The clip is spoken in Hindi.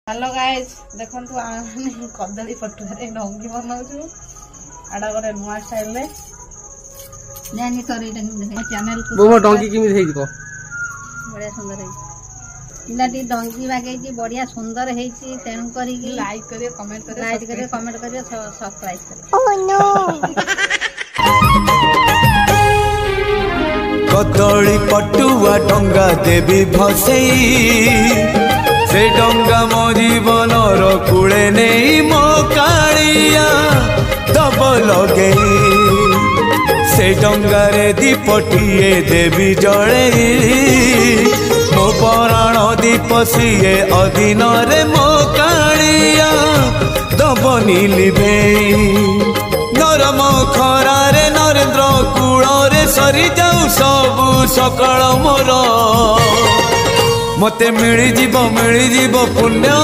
हेलो गाइस देखो कदली पटुआरे डंगी बनाऊँ आड़ा गोटे नुआ स्टाइल रे जानी सॉरी चैनल को वो डंगी किमी हेई दिबो बढ़िया सुंदर है इलाटी डंगी बागे की बढ़िया सुंदर है ची तेनु करी की लाइक करियो कमेंट करियो सब्सक्राइब करियो ओह नो कदली पटुआ डंगा देवी भसई से डंगा मो जीवन कूले नहीं मो कालिया दब लगे से डंगारे दीपटिए देवी जड़े मो पराण दीप सीए अधीन रे मो कालिया दब नीलिभे नरम खरारे नरेंद्र कूल सरी जाऊ सबु सकाळ मोर मते मिली जीव पुण्य।